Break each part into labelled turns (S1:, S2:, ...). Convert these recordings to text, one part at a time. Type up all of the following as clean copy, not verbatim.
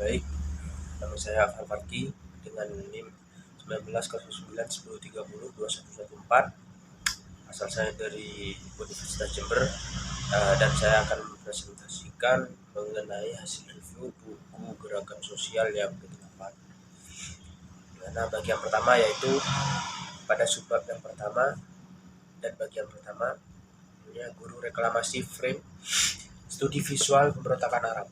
S1: baik. Nama saya Afan Farki dengan NIM 190910302114. Asal saya dari Universitas Jember, dan saya akan mempresentasikan mengenai hasil review buku Gerakan Sosial yang ke-8. Dimana bagian pertama yaitu pada subbab yang pertama dan bagian pertama Guru Reklamasi Frame Studi Visual Pemberontakan Arab.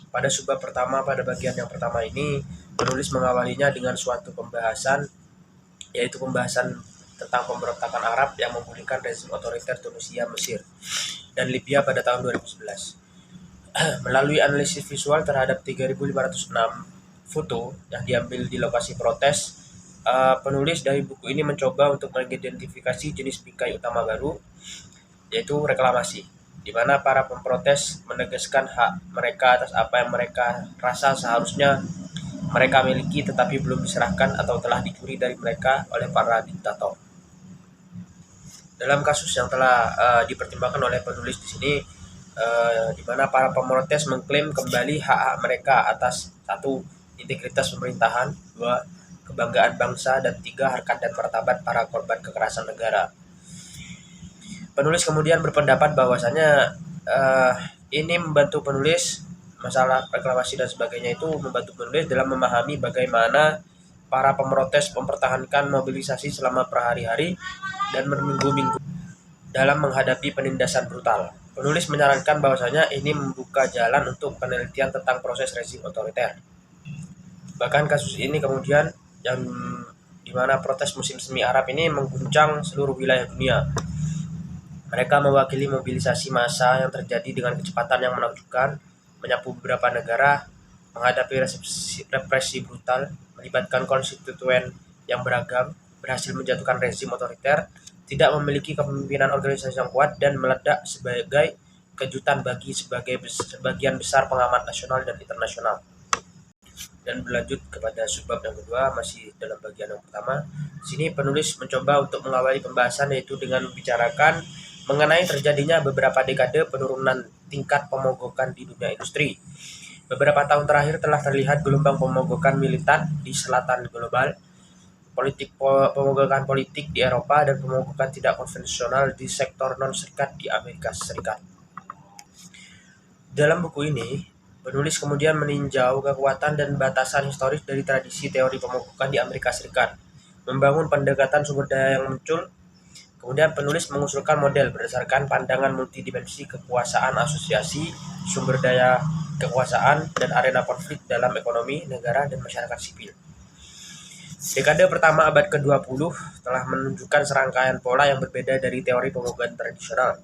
S1: Pada subbab pertama, pada bagian yang pertama ini, penulis mengawalinya dengan suatu pembahasan, yaitu pembahasan tentang pemberontakan Arab yang memulihkan rezim otoriter Tunisia, Mesir, dan Libya pada tahun 2011. Melalui analisis visual terhadap 3.506 foto yang diambil di lokasi protes, penulis dari buku ini mencoba untuk mengidentifikasi jenis bingkai utama baru, yaitu reklamasi, di mana para pemprotes menegaskan hak mereka atas apa yang mereka rasa seharusnya mereka miliki tetapi belum diserahkan atau telah dicuri dari mereka oleh para diktator. Dalam kasus yang telah dipertimbangkan oleh penulis di sini, di mana para pemprotes mengklaim kembali hak-hak mereka atas 1. Integritas pemerintahan, 2. Kebanggaan bangsa, dan 3. Harkat dan martabat para korban kekerasan negara. Penulis kemudian berpendapat bahwasanya ini membantu penulis, masalah reklamasi dan sebagainya itu membantu penulis dalam memahami bagaimana para pemprotes mempertahankan mobilisasi selama berhari-hari dan berminggu-minggu dalam menghadapi penindasan brutal. Penulis menyarankan bahwasanya ini membuka jalan untuk penelitian tentang proses rezim otoriter. Bahkan kasus ini kemudian yang dimana protes musim semi Arab ini mengguncang seluruh wilayah dunia. Mereka mewakili mobilisasi massa yang terjadi dengan kecepatan yang menakjubkan, menyapu beberapa negara, menghadapi represi brutal, melibatkan konstituen yang beragam, berhasil menjatuhkan rezim otoriter, tidak memiliki kepemimpinan organisasi yang kuat, dan meledak sebagai kejutan bagi sebagian besar pengamat nasional dan internasional. Dan berlanjut kepada subbab yang kedua, masih dalam bagian yang pertama. Di sini penulis mencoba untuk mengawali pembahasan, yaitu dengan membicarakan mengenai terjadinya beberapa dekade penurunan tingkat pemogokan di dunia industri. Beberapa tahun terakhir telah terlihat gelombang pemogokan militan di selatan global, pemogokan politik di Eropa, dan pemogokan tidak konvensional di sektor non-serikat di Amerika Serikat. Dalam buku ini, penulis kemudian meninjau kekuatan dan batasan historis dari tradisi teori pemogokan di Amerika Serikat, membangun pendekatan sumber daya yang muncul. Kemudian penulis mengusulkan model berdasarkan pandangan multidimensi kekuasaan, asosiasi, sumber daya kekuasaan, dan arena konflik dalam ekonomi, negara, dan masyarakat sipil. Dekade pertama abad ke-20 telah menunjukkan serangkaian pola yang berbeda dari teori pemogokan tradisional.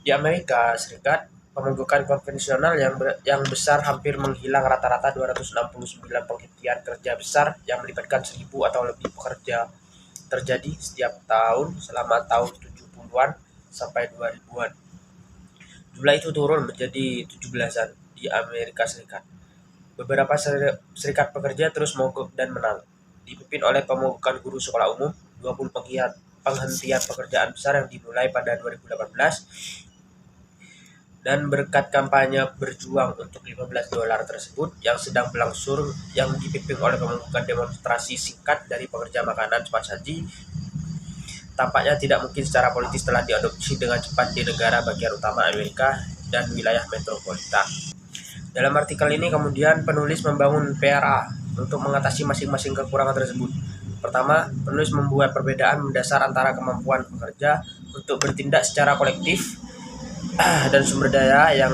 S1: Di Amerika Serikat, pemogokan konvensional yang besar hampir menghilang, rata-rata 269 penghentian kerja besar yang melibatkan 1.000 atau lebih pekerja terjadi setiap tahun selama tahun 70-an sampai 2000-an. Jumlah itu turun menjadi 17-an di Amerika Serikat. Beberapa serikat pekerja terus mogok dan menang. Dipimpin oleh pemogokan guru sekolah umum, 20 penghentian pekerjaan besar yang dimulai pada 2018, dan berkat kampanye berjuang untuk $15 tersebut yang sedang berlangsung, yang dipimpin oleh pemogokan demonstrasi singkat dari pekerja makanan cepat saji, tampaknya tidak mungkin secara politis telah diadopsi dengan cepat di negara bagian utama Amerika dan wilayah metropolitan. Dalam artikel ini kemudian penulis membangun PRA untuk mengatasi masing-masing kekurangan tersebut. Pertama, penulis membuat perbedaan mendasar antara kemampuan pekerja untuk bertindak secara kolektif dan sumber daya yang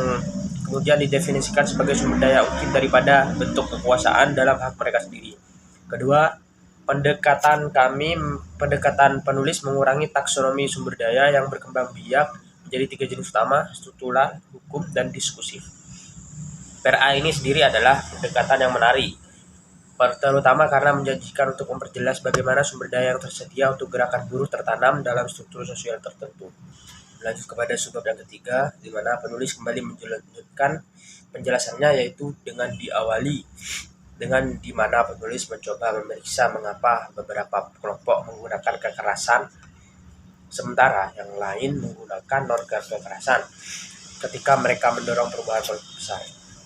S1: kemudian didefinisikan sebagai sumber daya ukir daripada bentuk kekuasaan dalam hak mereka sendiri. Kedua, pendekatan penulis mengurangi taksonomi sumber daya yang berkembang biak menjadi 3 jenis utama: struktural, hukum, dan diskursif. PRA ini sendiri adalah pendekatan yang menarik, terutama karena menjanjikan untuk memperjelas bagaimana sumber daya yang tersedia untuk gerakan buruh tertanam dalam struktur sosial tertentu. Lanjut kepada subbab yang ketiga, di mana penulis kembali melanjutkan penjelasannya, yaitu dengan diawali dengan di mana penulis mencoba memeriksa mengapa beberapa kelompok menggunakan kekerasan sementara yang lain menggunakan non-kekerasan ketika mereka mendorong perubahan politik besar.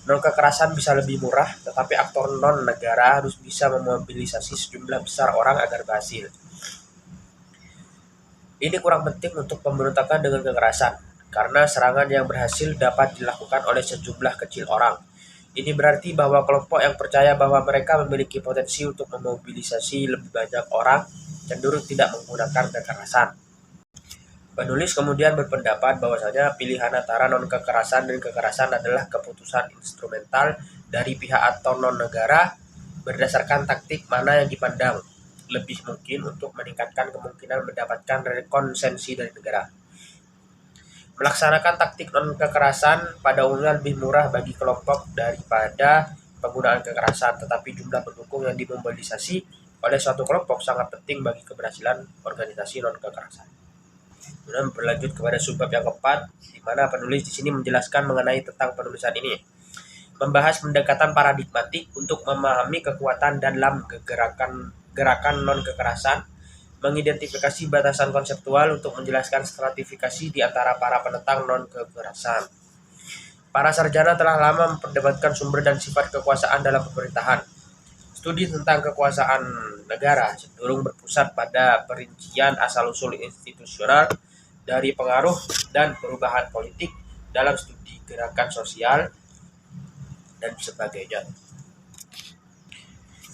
S1: Non-kekerasan bisa lebih murah, tetapi aktor non-negara harus bisa memobilisasi sejumlah besar orang agar berhasil. Ini kurang penting untuk pemberontakan dengan kekerasan, karena serangan yang berhasil dapat dilakukan oleh sejumlah kecil orang. Ini berarti bahwa kelompok yang percaya bahwa mereka memiliki potensi untuk memobilisasi lebih banyak orang cenderung tidak menggunakan kekerasan. Penulis kemudian berpendapat bahwasanya pilihan antara non-kekerasan dan kekerasan adalah keputusan instrumental dari pihak atau non-negara berdasarkan taktik mana yang dipandang lebih mungkin untuk meningkatkan kemungkinan mendapatkan konsensi dari negara. Melaksanakan taktik non-kekerasan pada umumnya lebih murah bagi kelompok daripada penggunaan kekerasan, tetapi jumlah pendukung yang dimobilisasi oleh suatu kelompok sangat penting bagi keberhasilan organisasi non-kekerasan. Kemudian berlanjut kepada subbab yang keempat, di mana penulis di sini menjelaskan mengenai tentang penulisan ini. Membahas pendekatan paradigmatik untuk memahami kekuatan dalam gerakan non-kekerasan, mengidentifikasi batasan konseptual untuk menjelaskan stratifikasi di antara para penentang non-kekerasan. Para sarjana telah lama memperdebatkan sumber dan sifat kekuasaan dalam pemerintahan. Studi tentang kekuasaan negara cenderung berpusat pada perincian asal-usul institusional dari pengaruh dan perubahan politik dalam studi gerakan sosial dan sebagainya.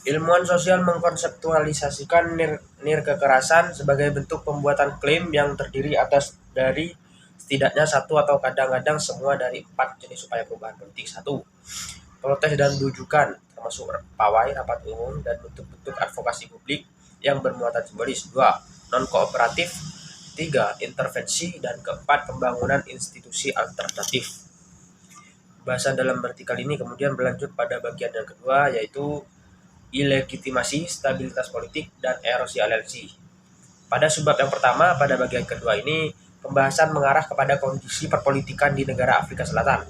S1: Ilmuwan sosial mengkonseptualisasikan nirkekerasan sebagai bentuk pembuatan klaim yang terdiri atas dari setidaknya satu atau kadang-kadang semua dari 4 jenis upaya perubahan politik. 1. Protes dan bujukan, termasuk pawai, rapat umum, dan bentuk-bentuk advokasi publik yang bermuatan simbolis. 2. Non-kooperatif. 3. Intervensi. Dan keempat, pembangunan institusi alternatif. Bahasan dalam artikel ini kemudian berlanjut pada bagian yang kedua, yaitu ilegitimasi, stabilitas politik, dan erosi aliansi. Pada subbab yang pertama, pada bagian kedua ini, pembahasan mengarah kepada kondisi perpolitikan di negara Afrika Selatan,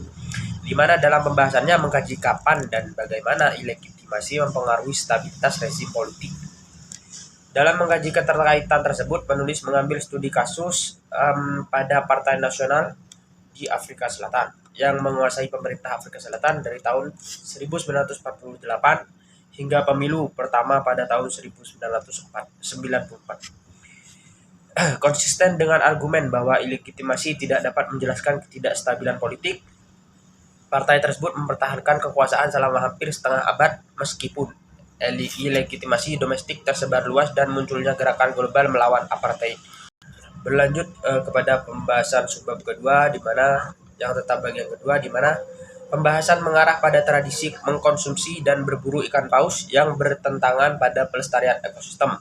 S1: di mana dalam pembahasannya mengkaji kapan dan bagaimana ilegitimasi mempengaruhi stabilitas rezim politik. Dalam mengkaji keterkaitan tersebut, penulis mengambil studi kasus pada Partai Nasional di Afrika Selatan yang menguasai pemerintah Afrika Selatan dari tahun 1948 hingga pemilu pertama pada tahun 1994. Konsisten dengan argumen bahwa ilegitimasi tidak dapat menjelaskan ketidakstabilan politik, partai tersebut mempertahankan kekuasaan selama hampir setengah abad meskipun ilegitimasi domestik tersebar luas dan munculnya gerakan global melawan apartheid. Berlanjut kepada pembahasan subbab kedua, di mana yang tetap bagian kedua, di mana pembahasan mengarah pada tradisi mengkonsumsi dan berburu ikan paus yang bertentangan pada pelestarian ekosistem.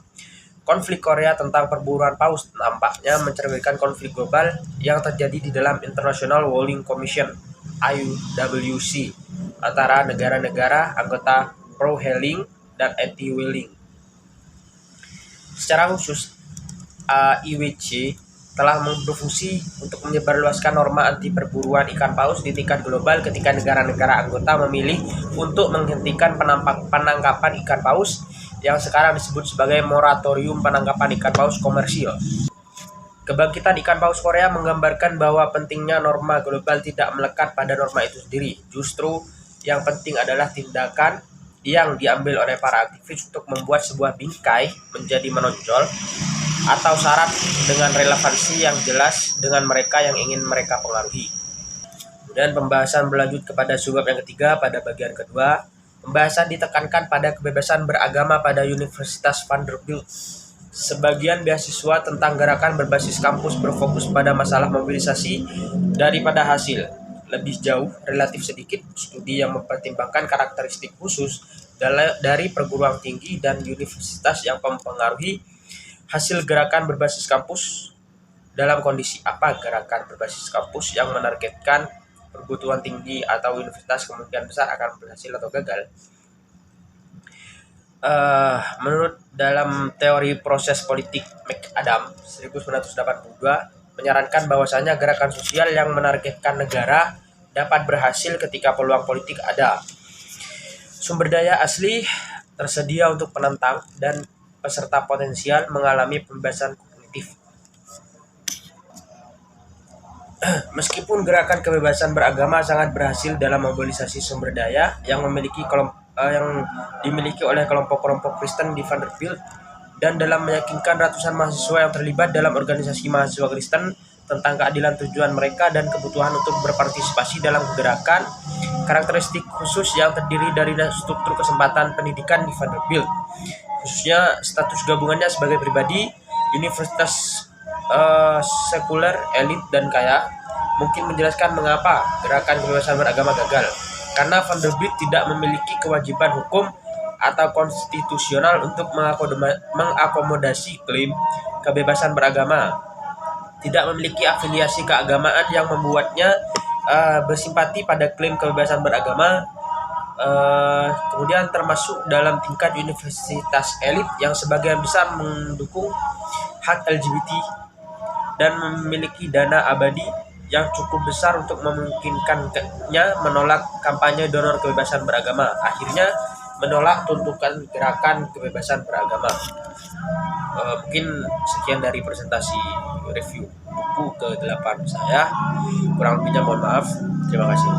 S1: Konflik Korea tentang perburuan paus nampaknya mencerminkan konflik global yang terjadi di dalam International Whaling Commission (IWC) antara negara-negara anggota pro-whaling dan anti-whaling. Secara khusus, IWC telah berfungsi untuk menyebarluaskan norma anti perburuan ikan paus di tingkat global ketika negara-negara anggota memilih untuk menghentikan penangkapan ikan paus yang sekarang disebut sebagai moratorium penangkapan ikan paus komersil. Kebangkitan ikan paus Korea menggambarkan bahwa pentingnya norma global tidak melekat pada norma itu sendiri. Justru yang penting adalah tindakan yang diambil oleh para aktivis untuk membuat sebuah bingkai menjadi menonjol atau syarat dengan relevansi yang jelas dengan mereka yang ingin mereka pengaruhi. Kemudian pembahasan berlanjut kepada subbab yang ketiga pada bagian kedua. Pembahasan ditekankan pada kebebasan beragama pada Universitas Vanderbilt. Sebagian beasiswa tentang gerakan berbasis kampus berfokus pada masalah mobilisasi daripada hasil. Lebih jauh, relatif sedikit studi yang mempertimbangkan karakteristik khusus dari perguruan tinggi dan universitas yang mempengaruhi hasil gerakan berbasis kampus. Dalam kondisi apa gerakan berbasis kampus yang menargetkan perguruan tinggi atau universitas kemungkinan besar akan berhasil atau gagal? Menurut dalam teori proses politik McAdam 1982 menyarankan bahwasanya gerakan sosial yang menargetkan negara dapat berhasil ketika peluang politik ada, sumber daya asli tersedia untuk penentang, dan peserta potensial mengalami pembebasan kognitif. Meskipun gerakan kebebasan beragama sangat berhasil dalam mobilisasi sumber daya yang dimiliki oleh kelompok-kelompok Kristen di Vanderbilt dan dalam meyakinkan ratusan mahasiswa yang terlibat dalam organisasi mahasiswa Kristen tentang keadilan tujuan mereka dan kebutuhan untuk berpartisipasi dalam gerakan, karakteristik khusus yang terdiri dari struktur kesempatan pendidikan di Vanderbilt, khususnya status gabungannya sebagai pribadi, universitas sekuler, elit, dan kaya, mungkin menjelaskan mengapa gerakan kebebasan beragama gagal. Karena Vanderbilt tidak memiliki kewajiban hukum atau konstitusional untuk mengakomodasi klaim kebebasan beragama, tidak memiliki afiliasi keagamaan yang membuatnya bersimpati pada klaim kebebasan beragama, kemudian termasuk dalam tingkat universitas elit yang sebagian besar mendukung hak LGBT dan memiliki dana abadi yang cukup besar untuk memungkinkannya menolak kampanye donor kebebasan beragama, akhirnya menolak tuntutan gerakan kebebasan beragama. Mungkin sekian dari presentasi review buku ke-8 saya. Kurang lebihnya mohon maaf. Terima kasih.